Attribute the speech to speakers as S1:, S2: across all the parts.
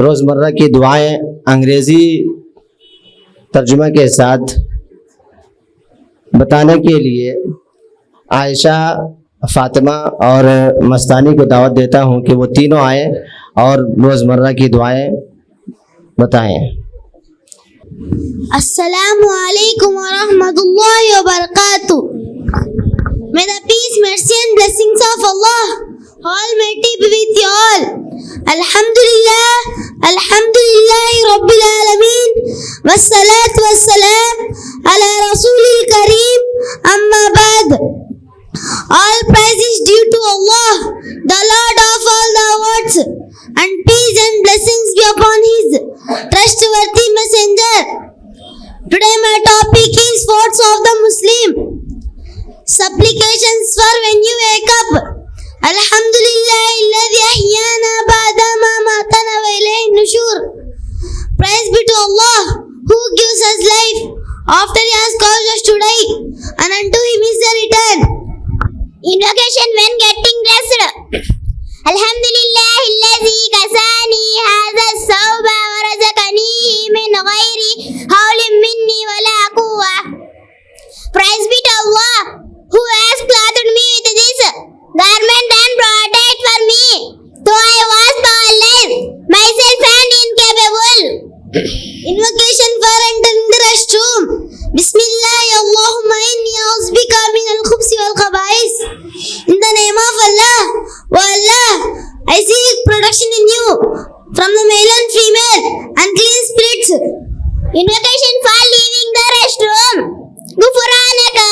S1: रोज़मर्रा की दुआएं अंग्रेज़ी तर्जुमा के साथ बताने के लिए आयशा, फ़ातिमा और मस्तानी को दावत देता हूँ कि वो तीनों आए और रोज़मर्रा की दुआएं बताएं।
S2: Assalamu alaikum wa rahmatullahi wa barakatuh. May the peace, mercy and blessings of Allah Almighty be with you all. Alhamdulillah, Alhamdulillahi Rabbil Alameen. Wassalatu wassalam ala Rasulil Kareem. Amma ba'd. All praise is due to Allah, the Lord of all the worlds, and peace and blessings be upon His trustworthy messenger. Today my topic is faults of the Muslim. Supplications for when you wake up. Alhamdulillah alladhi ahyana ba'da ma matana wa ilayhi nushur. Praise be to Allah who gives us life after He has caused us to die, and unto Him is the return. Invocation when getting dressed. Alhamdulillah alladhi kasani hadha as-sawba wa razaqanihi min ghairi hawlin minni wala quwwa. Praise be to Allah who has clothed me with this garment and provided for me, though I was powerless, myself and incapable. Invocation for entering the restroom. Bismillah, Allahumma inni a'udhubika min al-khubsi wal khaba'is. In the name of Allah, O Allah, I seek protection in you from the male and female unclean spirits. Invocation for leaving the restroom. Ghufranaka,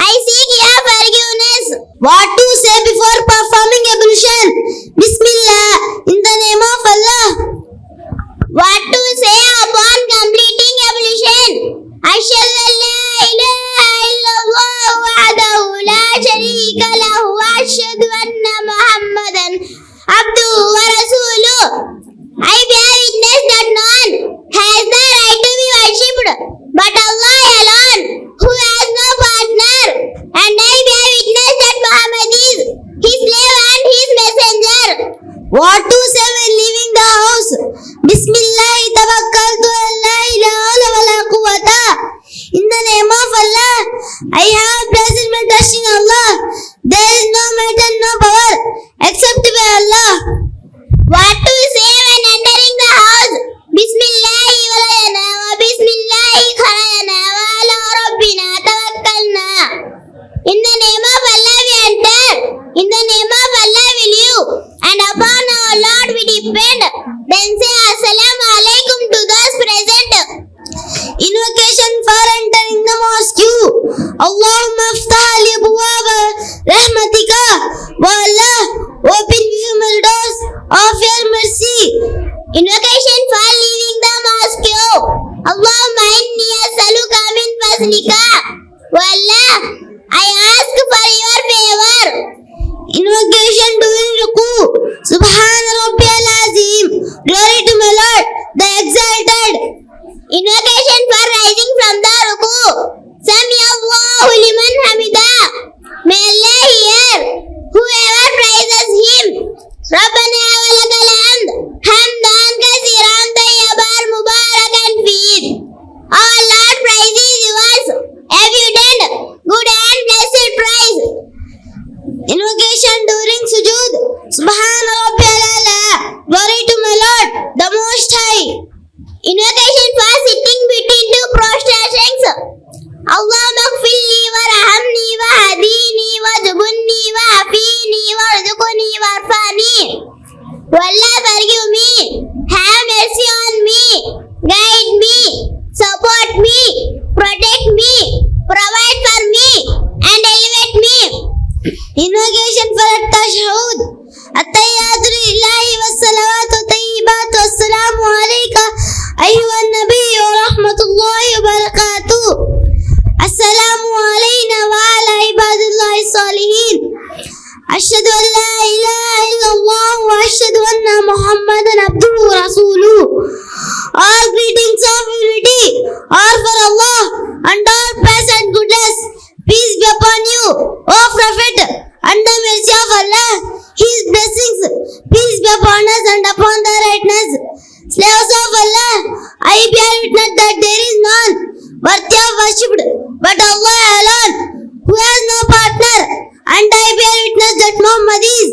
S2: I seek your forgiveness. What to say before performing ablution? Bismillah, in the name of Allah. What to say upon completing ablution? Ashhadu an la ilaha illallah wahdahu la sharika lahu wa ashhadu anna Muhammadan abduhu wa rasuluhu. I bear witness that none has the right to be worshipped but Allah alone, who has no partner, and I bear witness that Muhammad is His slave and His messenger. What to say when leaving the house? Bismillah, tawakkaltu la ilaha wa la quwwata. In the name of Allah, I have placed my trust in Allah. There is no might and no power except by Allah. What to say when entering the house? Bismillah walajna wa Bismillah kharajna wa ala rabbina tawakkalna. In the name of Allah we enter, in the name of Allah we live, and upon our Lord we depend. Then say Assalamu alaikum to those present. Invocation for entering the mosque. Allahumma aftah li abwaaba rahmatika. Wa Allah, open beautiful doors of your mercy. Invocation for leaving the mosque. Allahumma inni as'aluka min fadlika. Wa Allah, I ask for your favor. Invocation during ruku. Subhan Rabbiyal Azim. Glory to my Lord, the exalted. Invocation for rising from the ruku. Sami Allahu liman hamida. May Allah hear whoever praises Him. Rabbana wa lakal hamd. Hamdan kathiran tayyiban mubarakan feed. Our Lord praises yours, evident, good and blessed praise. Invocation during sujood. Subhan Rabbiyal Ala. Glory to my Lord, the Most High. Invocation for sitting between two prostrations. Allahumma ighfirli warhamni wahdini wajbunni wafini warzuqni warfani. O Allah, forgive me, have mercy on me, guide me, support me, protect me, provide for me, and elevate me. Invocation for at-tashahhud. At-tahiyyatu lillahi was-salawatu at-tayyibatu was-salamu alayka ayyuhan nabiy wa rahmatullahi wa barakatuh. Assalamu alayna wa ala ibadillahi salihin. Ashhadu an la ilaha illallah wa ashhadu anna Muhammadan abduhu wa rasuluhu. All greetings of unity are for Allah, and all praise and goodness, peace be upon you, O Prophet, and the mercy of Allah, His blessings, peace be upon us and upon the witness, slaves of Allah, I bear witness that there is none worthy of worship but Allah alone, who has no partner, and I bear witness that Muhammad is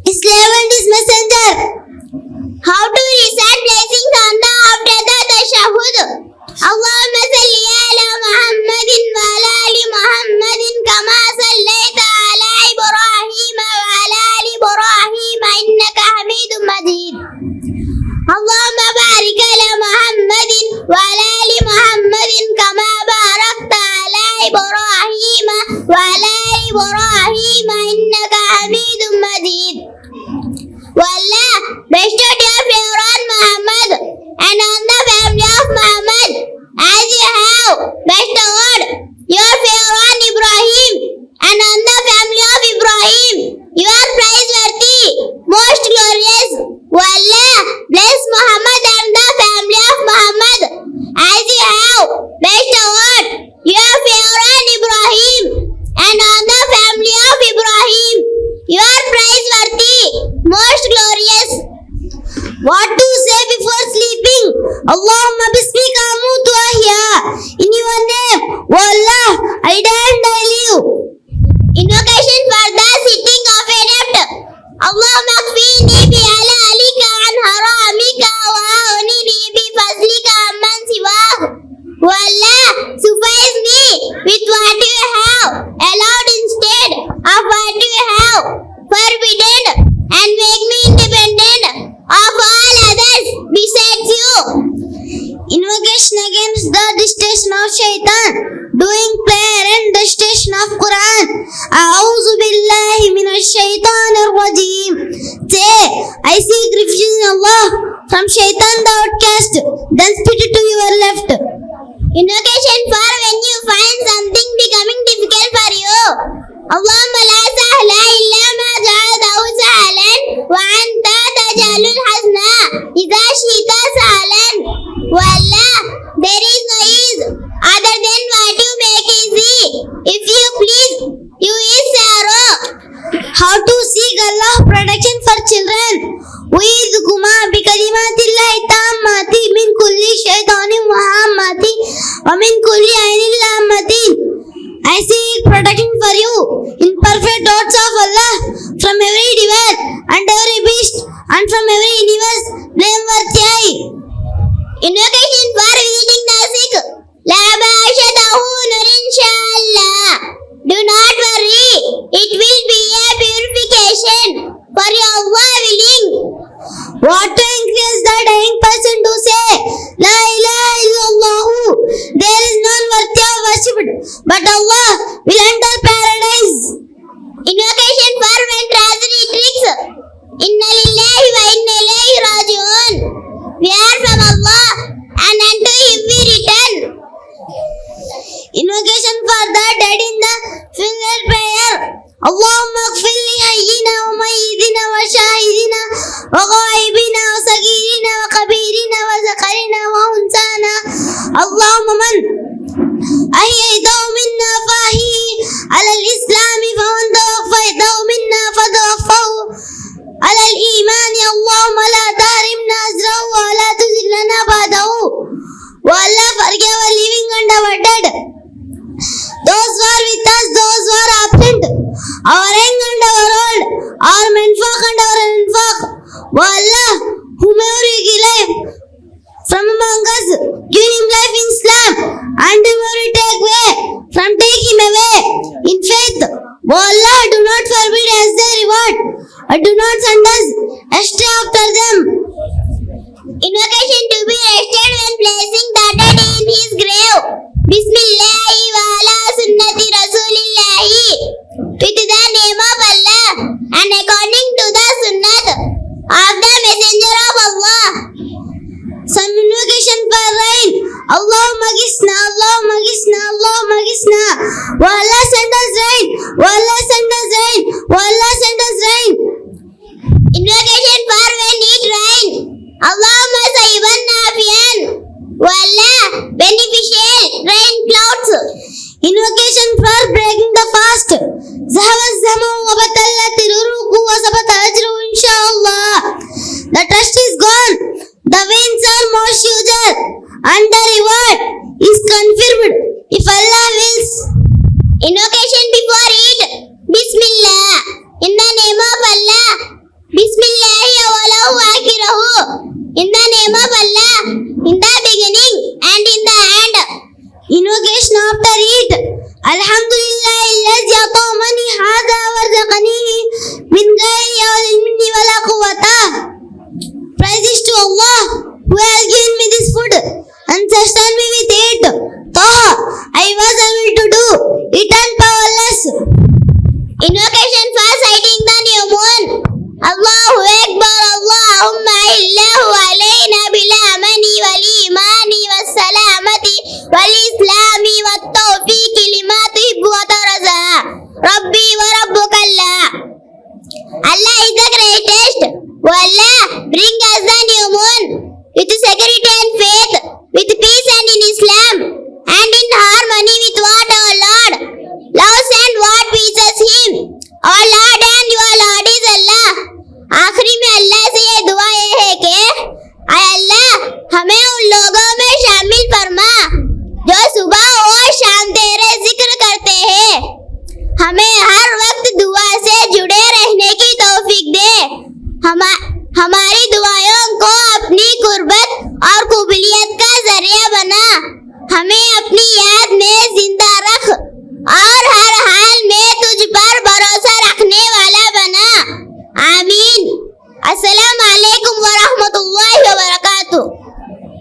S2: his slave and his messenger. How to recite blessings on the after the tashahhud? Allahumma salli ala Muhammadin wa ala ali Muhammadin kama sallaita ala Ibrahim wa ala ali Ibrahim innaka Hamidum Majid. Allahumma barik ala Muhammadin wa ala ali Muhammadin kama barakta ala Ibrahim wa ala ali Ibrahim innaka Hamidum Majid. Wallah, bestowed your favor on Muhammad and on the family of Muhammad, as you have bestowed your favor on Ibrahim and on the family of Ibrahim. You are praiseworthy, most glorious. Wallah, bless Muhammad and the family of Muhammad, as you have bestowed your favor on Ibrahim and on the family of Ibrahim. You are praiseworthy, most glorious. What to say before sleeping? Allahumma bismika amutu ahya. In your name, O Allah, I die and I live. Invocation for the sitting of a debt. Allahumma kfini bi ala alika an haramika wa aunini bi fazlika amman siwah. O Allah, suffice me with what you have allowed instead of what you have forbidden, and make me independent of all others besides you. Invocation against the distraction of shaitan, doing prayer and recitation of Quran. A'udhu billahi minash shaitanir rajim. Say, I seek refuge in Allah from shaitan the outcast, then spit it to your left. Invocation for when you find something becoming difficult for you. Allahumma la sahla illa ma ja'altahu sahlan wa anta taj'alul hazna idha shi'ta sahlan. Wallah, there is no ease other than what you make easy. If you please, you is sorrow. How to seek Allah protection for children? U'idhukuma bi kalimatillahi tammati min kulli shaytanin wa hammati wa min kulli ainin lammatin. I seek protection for you in perfect thoughts of Allah from every devil and every beast and from every universe blameworthy eye. Invocation for visiting the sick. La ba'asha tahunur inshallah. Do not worry, it will be a purification for your Allah willing. What to encourage the dying person to say, La ilaha illallah, there is none worthy of worship but Allah will enter paradise. Invocation for when tragedy tricks. Inna lillahi wa inna ilayhi raji'un. We are from Allah and unto Him we return. Invocation for the dead in the funeral prayer. Allahumma ighfir li hayyina wa mayyidina wa shahidina wa ghaibina wa sagirina wa kabirina wa zakarina wa unsana. Allahumma man أحييته منا فأحيه على الإسلام ومن توفيته منا فتوفه على الإيمان. اللهم لا تحرمنا أجره ولا تذلنا بعده. O Allah, forgive our living and our dead, those who are with us, those who are absent, our young and our old, our menfolk and our womenfolk. O Allah, whomever you give life from among us, give him life in Islam, and whoever you take away from, take him away in faith. O Allah, do not forbid us their reward, and do not send us astray after them. Invocation to be recited when placing the dead in his grave. Bismillahi wa ala sunnati rasulillahi. With the name of Allah and according to the sunnat of the messenger of Allah. Some invocation for rain. Allahumma gisna, Allahumma gisna, Allahumma gisna. O Allah, send us rain. O Allah, send us rain. O Allah, send us rain. Invocation for when it rain. Allahumma sayyiban nafian. O Allah, beneficial rain clouds. Invocation for breaking the fast. Zahava zama wa batalla tiruruku wa sabata ajru inshallah. The trust is gone supplication after eat. Alhamdulillah الذي أطعمني هذا ورزقنيه من غير حول مني ولا قوة. Praise is to Allah who has given me this food and sustained me with it. Taha,